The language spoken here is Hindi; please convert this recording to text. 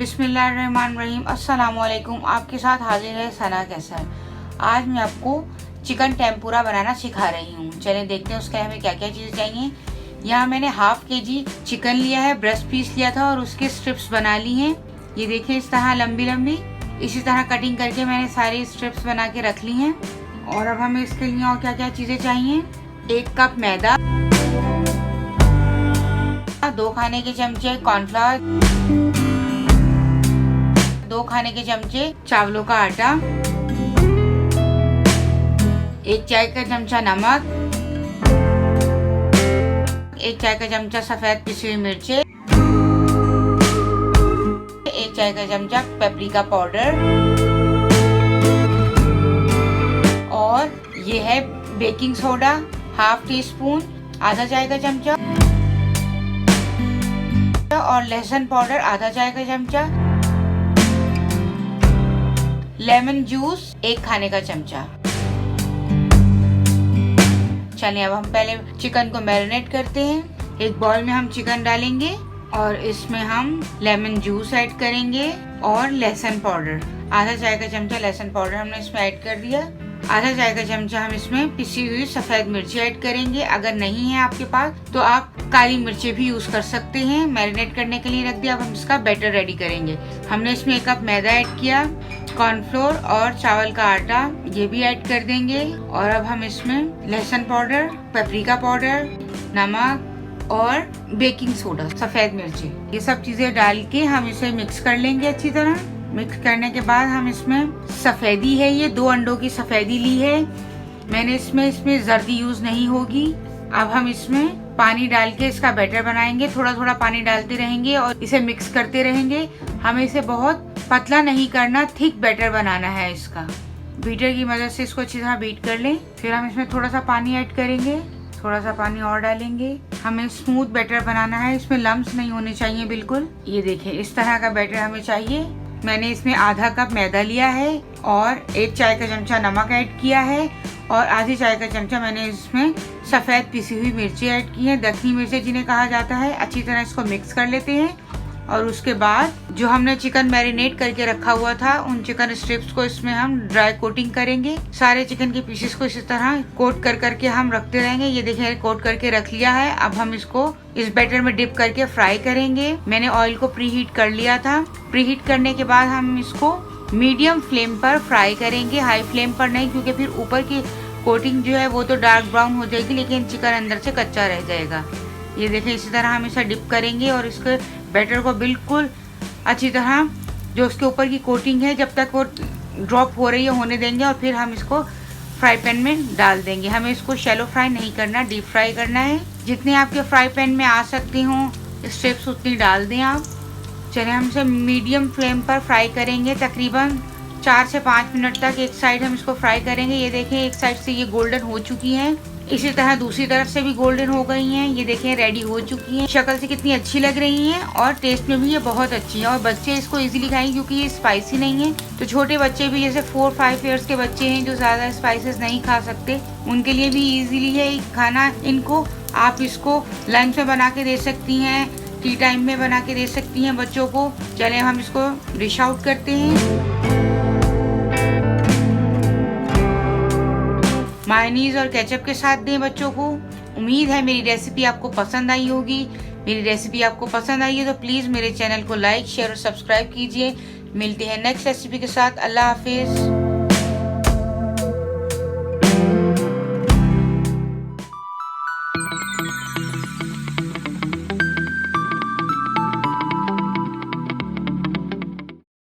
बिस्मिल्लाहिर्रहमानिर्रहीम। अस्सलाम वालेकुम। आपके साथ हाजिर है सना कैसर। आज मैं आपको चिकन टेम्पुरा बनाना सिखा रही हूँ। चलें देखते हैं उसके हमें क्या क्या चीज़ें चाहिए। यहाँ मैंने हाफ केजी चिकन लिया है, ब्रेस्ट पीस लिया था और उसके स्ट्रिप्स बना ली हैं। ये देखिए इस तरह लंबी लंबी, इसी तरह कटिंग करके मैंने सारी स्ट्रिप्स बना के रख ली हैं। और अब हमें इसके लिए और क्या क्या चीज़ें चाहिए। 1 कप मैदा, 2 खाने के चमचे कॉर्नफ्लावर, 2 खाने के चमचे चावलों का आटा, 1 चाय का चमचा नमक, 1 चाय का चमचा सफेद पिसी हुई मिर्चें, 1 चाय का चमचा पेपरिका पाउडर, और ये है baking soda half tea spoon, आधा चाय का चमचा, और लहसुन पाउडर आधा चाय का चमचा, लेमन जूस 1 खाने का चमचा। चलिए अब हम पहले चिकन को मैरिनेट करते हैं। एक बाउल में हम चिकन डालेंगे और इसमें हम लेमन जूस ऐड करेंगे और लहसुन पाउडर, आधा चाय का चमचा लहसुन पाउडर हमने इसमें ऐड कर दिया। आधा चाय का चमचा हम इसमें पिसी हुई सफेद मिर्ची ऐड करेंगे। अगर नहीं है आपके पास तो आप काली मिर्ची भी यूज कर सकते हैं। मैरिनेट करने के लिए रख दिया। अब हम इसका बैटर रेडी करेंगे। हमने इसमें 1 कप मैदा ऐड किया, कॉर्नफ्लोर और चावल का आटा ये भी ऐड कर देंगे। और अब हम इसमें लहसुन पाउडर, पेपरिका पाउडर, नमक और बेकिंग सोडा सफेद मिर्ची, ये सब चीजें डाल के हम इसे मिक्स कर लेंगे अच्छी तरह। मिक्स करने के बाद हम इसमें सफेदी है, ये 2 अंडों की सफेदी ली है मैंने। इसमें जर्दी यूज नहीं होगी। अब हम इसमें पानी डाल के इसका बैटर बनाएंगे। थोड़ा थोड़ा पानी डालते रहेंगे और इसे मिक्स करते रहेंगे। हमें इसे बहुत पतला नहीं करना, थिक बैटर बनाना है इसका। बीटर की मदद से इसको अच्छी तरह बीट कर लें। फिर हम इसमें थोड़ा सा पानी ऐड करेंगे, थोड़ा सा पानी और डालेंगे। हमें स्मूथ बैटर बनाना है, इसमें लम्स नहीं होने चाहिए बिल्कुल। ये देखिए इस तरह का बैटर हमें चाहिए। मैंने इसमें आधा कप मैदा लिया है और 1 चाय का चमचा नमक ऐड किया है और आधी चाय का चमचा मैंने इसमें सफेद पिसी हुई मिर्ची ऐड की है, दक्षिणी मिर्ची जिन्हें कहा जाता है। अच्छी तरह इसको मिक्स कर लेते हैं। और उसके बाद जो हमने चिकन मैरिनेट करके रखा हुआ था, उन चिकन स्ट्रिप्स को इसमें हम ड्राई कोटिंग करेंगे। सारे चिकन के पीसेस को इसी तरह कोट कर करके हम रखते रहेंगे। ये देखिए कोट करके रख लिया है। अब हम इसको इस बैटर में डिप करके फ्राई करेंगे। मैंने ऑयल को प्री हीट कर लिया था। प्री हीट करने के बाद हम इसको मीडियम फ्लेम पर फ्राई करेंगे, हाई फ्लेम पर नहीं, क्योंकि फिर ऊपर की कोटिंग जो है वो तो डार्क ब्राउन हो जाएगी लेकिन चिकन अंदर से कच्चा रह जाएगा। ये देखिए इसी तरह हम इसे डिप करेंगे और इसके बैटर को बिल्कुल अच्छी तरह जो उसके ऊपर की कोटिंग है जब तक वो ड्रॉप हो रही है होने देंगे और फिर हम इसको फ्राई पैन में डाल देंगे। हमें इसको शैलो फ्राई नहीं करना, डीप फ्राई करना है। जितने आपके फ्राई पैन में आ सकती हों स्टेप्स उतनी डाल दें आप। चलिए हम इसे मीडियम फ्लेम पर फ्राई करेंगे तकरीबन 4 से 5 मिनट तक। एक साइड हम इसको फ्राई करेंगे। ये देखें एक साइड से ये गोल्डन हो चुकी हैं, इसी तरह दूसरी तरफ से भी गोल्डन हो गई हैं। ये देखें रेडी हो चुकी हैं। शक्ल से कितनी अच्छी लग रही हैं और टेस्ट में भी ये बहुत अच्छी है। और बच्चे इसको इजीली खाएंगे क्योंकि ये स्पाइसी नहीं है। तो छोटे बच्चे भी जैसे 4-5 ईयर्स के बच्चे हैं जो ज्यादा स्पाइसेस नहीं खा सकते, उनके लिए भी इजीली है खाना इनको। आप इसको लंच में बना के दे सकती हैं, टी टाइम में बना के दे सकती हैं बच्चों को। चले हम इसको डिश आउट करते हैं। मायोनीज और केचप के साथ दें बच्चों को। उम्मीद है मेरी रेसिपी आपको पसंद आई होगी। मेरी रेसिपी आपको पसंद आई है तो प्लीज़ मेरे चैनल को लाइक, शेयर और सब्सक्राइब कीजिए। मिलते हैं नेक्स्ट रेसिपी के साथ। अल्लाह हाफिज़।